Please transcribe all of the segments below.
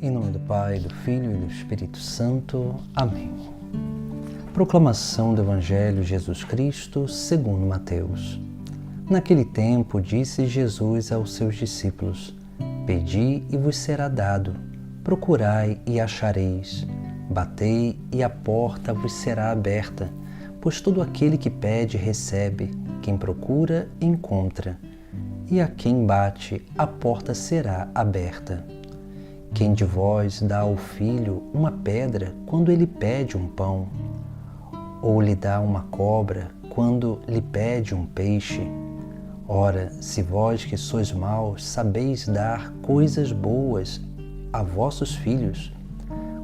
Em nome do Pai, do Filho e do Espírito Santo. Amém. Proclamação do Evangelho de Jesus Cristo segundo Mateus. Naquele tempo disse Jesus aos seus discípulos: Pedi e vos será dado, procurai e achareis, batei e a porta vos será aberta, pois todo aquele que pede recebe, quem procura encontra, e a quem bate a porta será aberta. Quem de vós dá ao filho uma pedra quando ele pede um pão? Ou lhe dá uma cobra quando lhe pede um peixe? Ora, se vós que sois maus sabeis dar coisas boas a vossos filhos,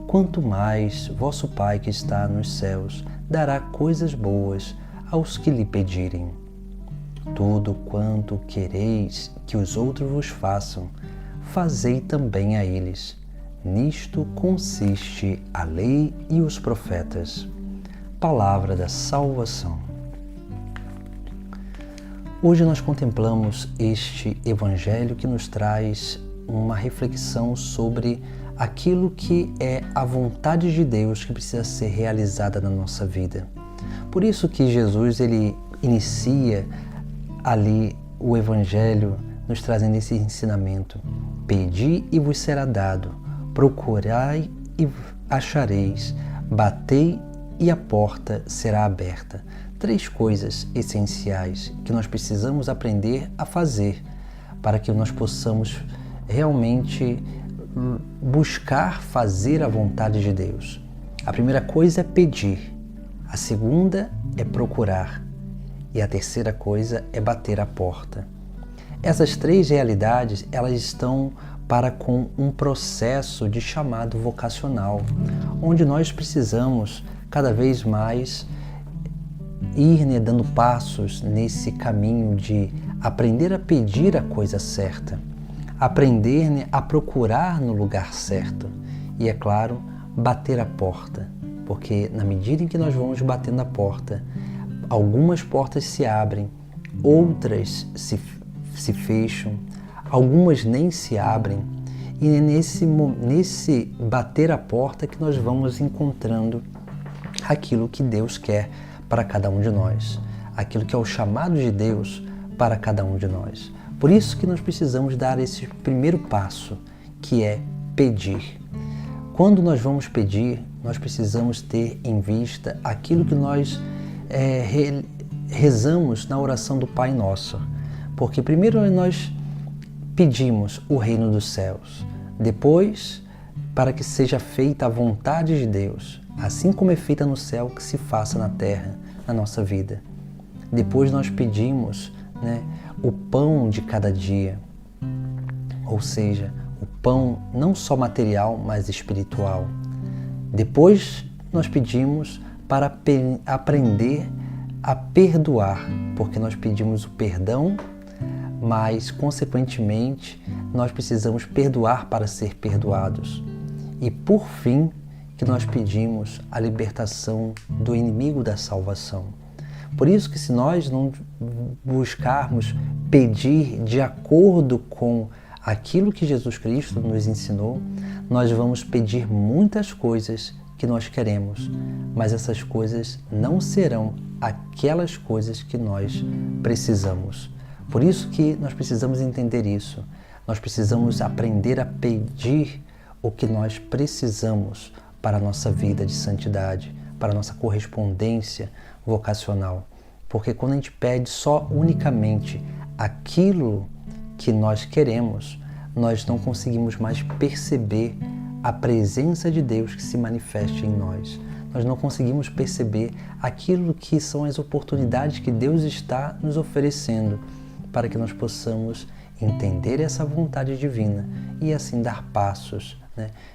quanto mais vosso Pai que está nos céus dará coisas boas aos que lhe pedirem. Tudo quanto quereis que os outros vos façam, fazei também a eles. Nisto consiste a lei e os profetas. Palavra da salvação. Hoje nós contemplamos este Evangelho que nos traz uma reflexão sobre aquilo que é a vontade de Deus que precisa ser realizada na nossa vida. Por isso que Jesus ele inicia ali o Evangelho nos trazendo esse ensinamento. Pedi e vos será dado, procurai e achareis, batei e a porta será aberta. Três coisas essenciais que nós precisamos aprender a fazer para que nós possamos realmente buscar fazer a vontade de Deus. A primeira coisa é pedir, a segunda é procurar e a terceira coisa é bater a porta. Essas três realidades, elas estão para com um processo de chamado vocacional, onde nós precisamos cada vez mais ir dando passos nesse caminho de aprender a pedir a coisa certa, aprender a procurar no lugar certo e, é claro, bater a porta, porque na medida em que nós vamos batendo a porta, algumas portas se abrem, outras se fecham, algumas nem se abrem, e é nesse bater a porta que nós vamos encontrando aquilo que Deus quer para cada um de nós, aquilo que é o chamado de Deus para cada um de nós. Por isso que nós precisamos dar esse primeiro passo, que é pedir. Quando nós vamos pedir, nós precisamos ter em vista aquilo que nós rezamos na oração do Pai Nosso. Porque primeiro nós pedimos o reino dos céus, depois para que seja feita a vontade de Deus, assim como é feita no céu, que se faça na terra, na nossa vida. Depois nós pedimos o pão de cada dia, ou seja, o pão não só material, mas espiritual. Depois nós pedimos para aprender a perdoar, porque nós pedimos o perdão, mas, consequentemente, nós precisamos perdoar para ser perdoados. E, por fim, que nós pedimos a libertação do inimigo da salvação. Por isso que se nós não buscarmos pedir de acordo com aquilo que Jesus Cristo nos ensinou, nós vamos pedir muitas coisas que nós queremos, mas essas coisas não serão aquelas coisas que nós precisamos. Por isso que nós precisamos entender isso. Nós precisamos aprender a pedir o que nós precisamos para a nossa vida de santidade, para a nossa correspondência vocacional. Porque quando a gente pede só unicamente aquilo que nós queremos, nós não conseguimos mais perceber a presença de Deus que se manifesta em nós. Nós não conseguimos perceber aquilo que são as oportunidades que Deus está nos oferecendo para que nós possamos entender essa vontade divina e assim dar passos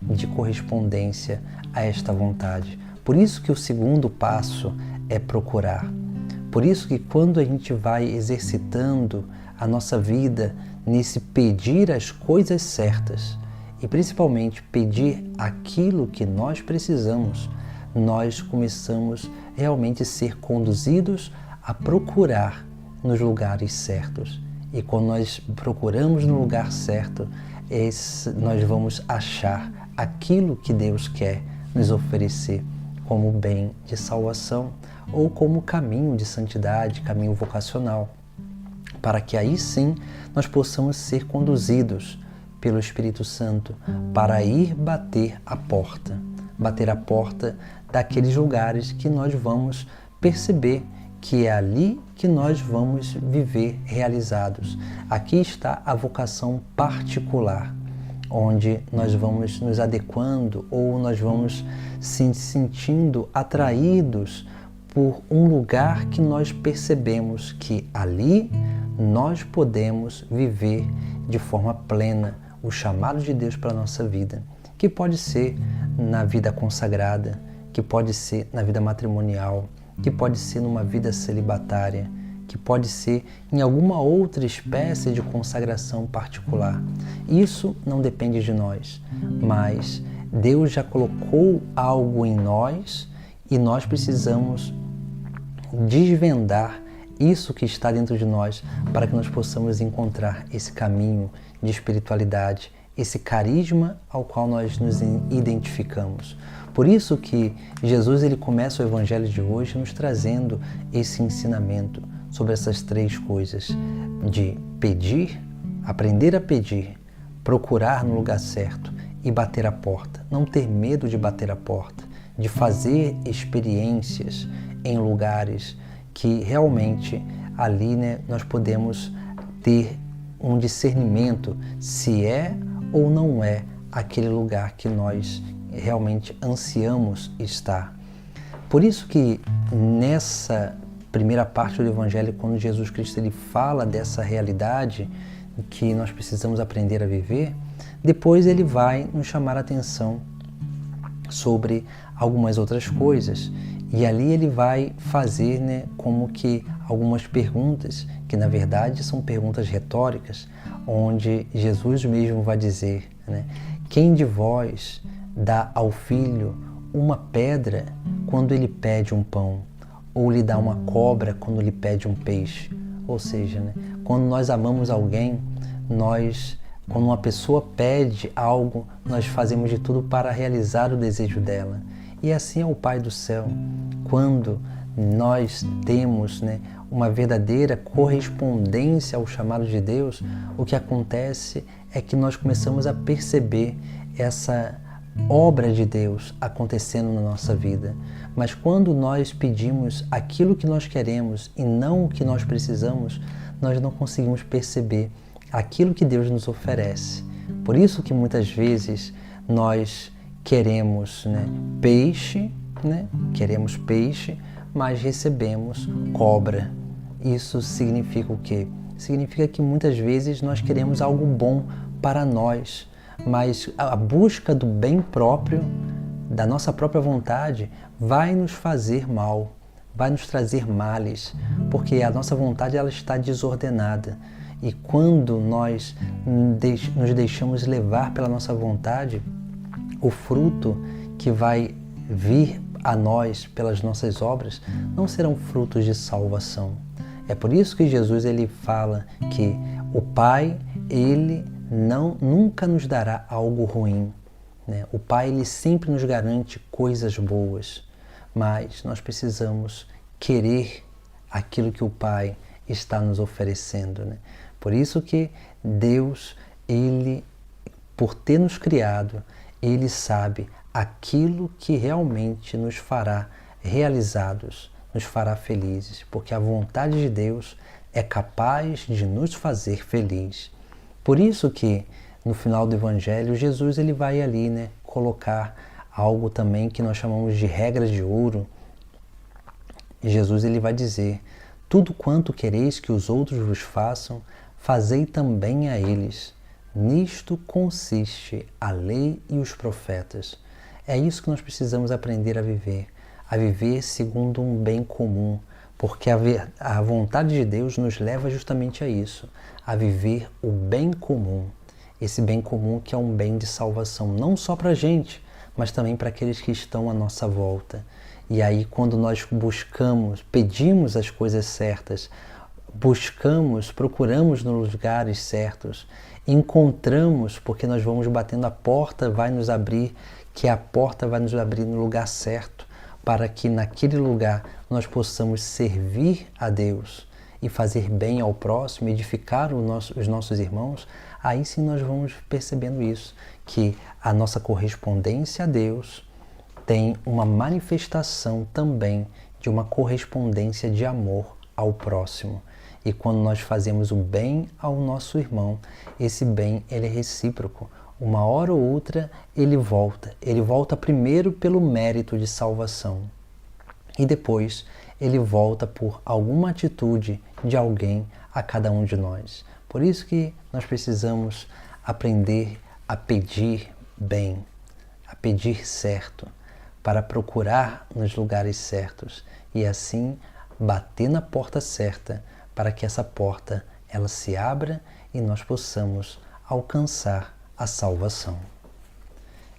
de correspondência a esta vontade. Por isso que o segundo passo é procurar. Por isso que quando a gente vai exercitando a nossa vida nesse pedir as coisas certas e principalmente pedir aquilo que nós precisamos, nós começamos realmente a ser conduzidos a procurar nos lugares certos. E quando nós procuramos no lugar certo, nós vamos achar aquilo que Deus quer nos oferecer como bem de salvação ou como caminho de santidade, caminho vocacional, para que aí sim nós possamos ser conduzidos pelo Espírito Santo para ir bater a porta daqueles lugares que nós vamos perceber que é ali que nós vamos viver realizados. Aqui está a vocação particular, onde nós vamos nos adequando ou nós vamos se sentindo atraídos por um lugar que nós percebemos que ali nós podemos viver de forma plena o chamado de Deus para a nossa vida, que pode ser na vida consagrada, que pode ser na vida matrimonial, que pode ser numa vida celibatária, que pode ser em alguma outra espécie de consagração particular. Isso não depende de nós, mas Deus já colocou algo em nós e nós precisamos desvendar isso que está dentro de nós para que nós possamos encontrar esse caminho de espiritualidade, esse carisma ao qual nós nos identificamos. Por isso que Jesus ele começa o Evangelho de hoje nos trazendo esse ensinamento sobre essas três coisas, de pedir, aprender a pedir, procurar no lugar certo e bater a porta. Não ter medo de bater a porta, de fazer experiências em lugares que realmente ali nós podemos ter um discernimento se é ou não é aquele lugar que nós realmente ansiamos estar. Por isso que nessa primeira parte do Evangelho, quando Jesus Cristo ele fala dessa realidade que nós precisamos aprender a viver, depois ele vai nos chamar a atenção sobre algumas outras coisas. E ali ele vai fazer como que algumas perguntas, que na verdade são perguntas retóricas, onde Jesus mesmo vai dizer, quem de vós dá ao filho uma pedra quando ele pede um pão? Ou lhe dá uma cobra quando lhe pede um peixe? Ou seja, quando nós amamos alguém, quando uma pessoa pede algo, nós fazemos de tudo para realizar o desejo dela. E assim é o Pai do céu. Quando nós temos uma verdadeira correspondência ao chamado de Deus, o que acontece é que nós começamos a perceber essa obra de Deus acontecendo na nossa vida. Mas quando nós pedimos aquilo que nós queremos e não o que nós precisamos, nós não conseguimos perceber aquilo que Deus nos oferece. Por isso que muitas vezes nós queremos peixe, queremos peixe, mas recebemos cobra. Isso significa o quê? Significa que muitas vezes nós queremos algo bom para nós, mas a busca do bem próprio, da nossa própria vontade, vai nos fazer mal, vai nos trazer males, porque a nossa vontade ela está desordenada. E quando nós nos deixamos levar pela nossa vontade, o fruto que vai vir a nós pelas nossas obras não serão frutos de salvação. É por isso que Jesus ele fala que o Pai, ele nunca nos dará algo ruim. O Pai ele sempre nos garante coisas boas, mas nós precisamos querer aquilo que o Pai está nos oferecendo. Por isso que Deus, ele, por ter nos criado, ele sabe aquilo que realmente nos fará realizados, nos fará felizes, porque a vontade de Deus é capaz de nos fazer felizes. Por isso que no final do Evangelho, Jesus ele vai ali colocar algo também que nós chamamos de regras de ouro. E Jesus ele vai dizer: tudo quanto quereis que os outros vos façam, fazei também a eles. Nisto consiste a lei e os profetas. É isso que nós precisamos aprender a viver segundo um bem comum, porque a vontade de Deus nos leva justamente a isso, a viver o bem comum. Esse bem comum que é um bem de salvação, não só para a gente, mas também para aqueles que estão à nossa volta. E aí quando nós pedimos as coisas certas, buscamos, procuramos nos lugares certos, encontramos porque nós vamos batendo, a porta vai nos abrir, que a porta vai nos abrir no lugar certo, para que naquele lugar nós possamos servir a Deus e fazer bem ao próximo, edificar os nossos irmãos. Aí sim nós vamos percebendo isso, que a nossa correspondência a Deus tem uma manifestação também de uma correspondência de amor ao próximo. E quando nós fazemos o bem ao nosso irmão, esse bem ele é recíproco. Uma hora ou outra ele volta primeiro pelo mérito de salvação e depois ele volta por alguma atitude de alguém a cada um de nós. Por isso que nós precisamos aprender a pedir bem, a pedir certo, para procurar nos lugares certos e assim bater na porta certa, para que essa porta ela se abra e nós possamos alcançar a salvação.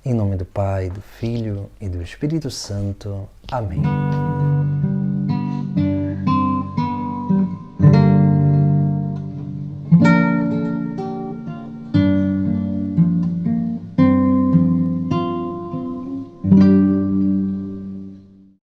Em nome do Pai, do Filho e do Espírito Santo. Amém.